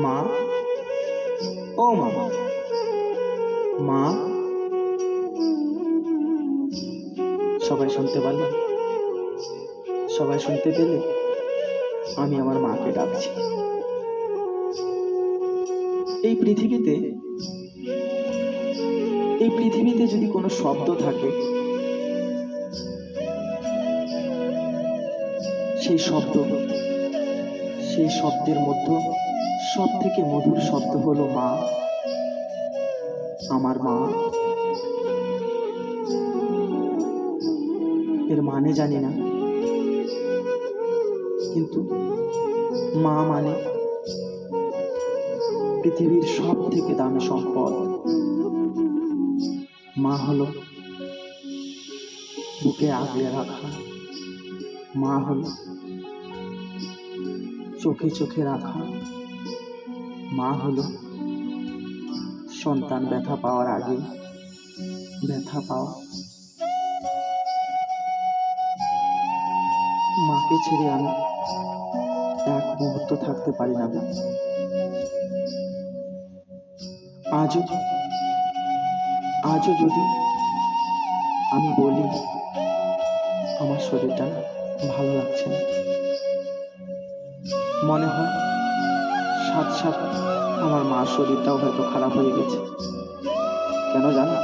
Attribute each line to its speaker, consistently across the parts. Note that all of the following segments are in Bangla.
Speaker 1: মা, ও মা, মা। সবাই শুনতে পারলে? সবাই শুনতে পেলে? আমি আমার মাকে ডাকছি। এই পৃথিবীতে যদি কোনো শব্দ থাকে, সেই শব্দের মধ্যে সব থেকে মধুর শব্দ হলো মা, আমার মা। এর মানে জানি না, কিন্তু মা মানে পৃথিবীর সব থেকে দামি সম্পদ। মা হলো বুকে আগলে রাখা, মা হলো চোখে চোখে রাখা, মা হলো সন্তান ব্যথা পাওয়ার আগে ব্যথা পাওয়া। মাকে ছেড়ে আমি এক মুহূর্ত থাকতে পারি না। আজও যদি আমি বলি আমার শরীরটা ভালো লাগছে না, মনে হয় সাথে সাথে আমার মার শরীরটাও হয়তো খারাপ হয়ে গেছে। কেন জানো?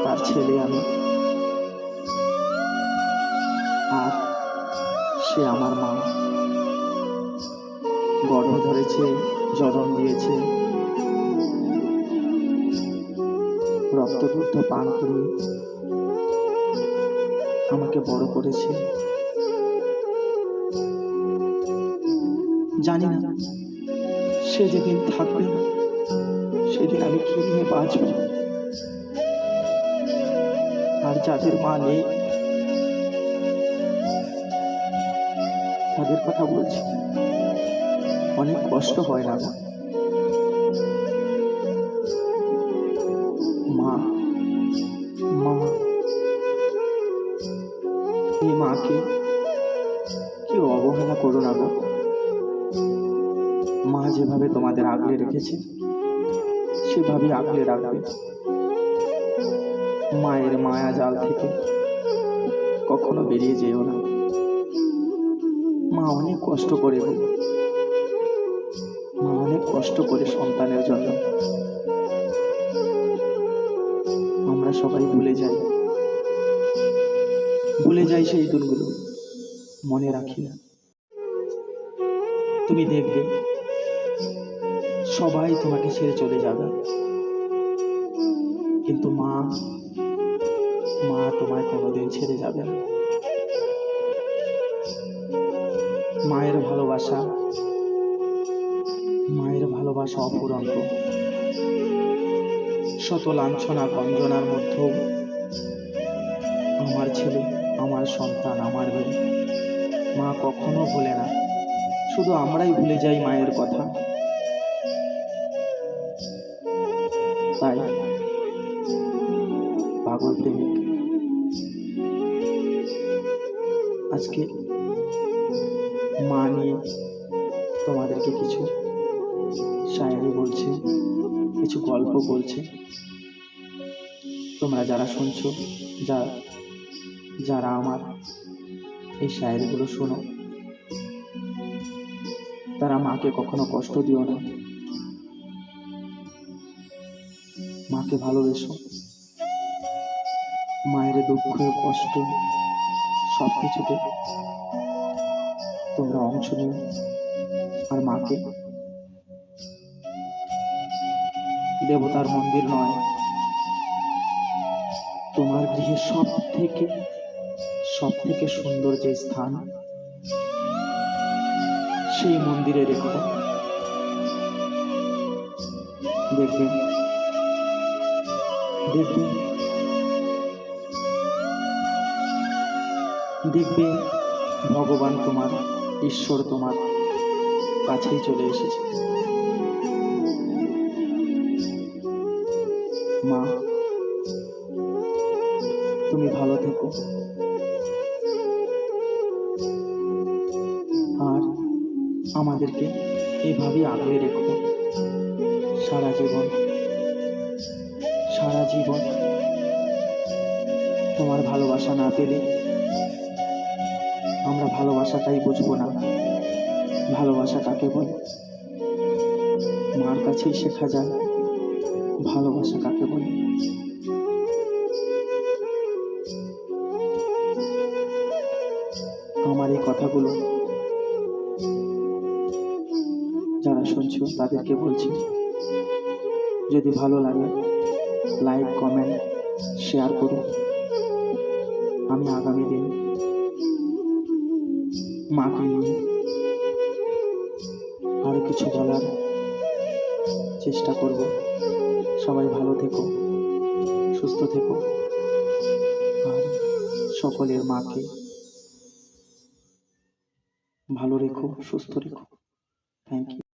Speaker 1: তার ছেলে আমি, আর সে আমার মা। গর্ভ ধরেছে, জন্ম দিয়েছে, রক্তদুগ্ধ পান করিয়ে আমাকে বড় করেছে। জানি না সে যেদিন থাকবে না, সেদিন আমি কি নিয়ে বাঁচব। আর যাদের মা নেই তাদের কথা বলছি, অনেক কষ্ট হয় না? মা, মা, এই মাকে কেউ অবহেলা করো না গো। মা যেভাবে তোমাদের আগলে রেখেছে সেভাবে আগলে রাখবে। মায়ের মায়া জাল থেকে কখনো বেরিয়ে যেও না। মা অনেক কষ্ট করে গো, মা অনেক কষ্ট করে সন্তানের জন্য। আমরা সবাই ভুলে যাই সেই দিনগুলো, মনে রাখি না। তুমি দেখবে সবাই তোমাকে ছেড়ে চলে যাবে, কিন্তু মা তোমায় কোনোদিন ছেড়ে যাবে না। মায়ের ভালোবাসা অফুরন্ত। শত লাঞ্ছনা গঞ্জনার মধ্যেও আমার ছেলে, আমার সন্তান, আমার মেয়ে, মা কখনো ভুলে না। শুধু আমরাই ভুলে যাই মায়ের কথা। তাই পাগল প্রেমিক আজকে মা নিয়ে তোমাদেরকে কিছু শায়েরি বলছে, কিছু গল্প বলছে। তোমরা যারা শুনছো, যারা আমার এই শায়েরিগুলো শোনো, তারা মাকে কখনো কষ্ট দিও না। মাকে ভালোবেসো। মায়ের দুঃখ কষ্ট সবকিছুতে তোমরা অংশ নিও। আর মাকে দেবতার মন্দির নয়, তোমার গৃহে সব থেকে সুন্দর যে স্থান, সেই মন্দিরে রেখো। দেখবে ভগবান তোমার, ঈশ্বর তোমার কাছেই চলে এসেছে। মা, তুমি ভালো থেকো। আর আমাদেরকে এভাবেই আগলে রেখো সারা জীবন, সারা জীবন। তোমার ভালোবাসা না পেলে আমরা ভালোবাসাটাই বুঝবো না। ভালোবাসা কাকে বলে? মার কাছেই শেখা যায় ভালোবাসা কাকে বলে। আমার এই কথাগুলো যারা শুনছো তাদেরকে বলছি, যদি ভালো লাগে লাইক, কমেন্ট, শেয়ার করুন। আমি আগামী দিন মাকে নিয়ে আরো কিছু বলার চেষ্টা করব। সবাই ভালো থেকো, সুস্থ থেকো, আর সকলের মাকে ভালো রেখো, সুস্থ রেখো। Thank you.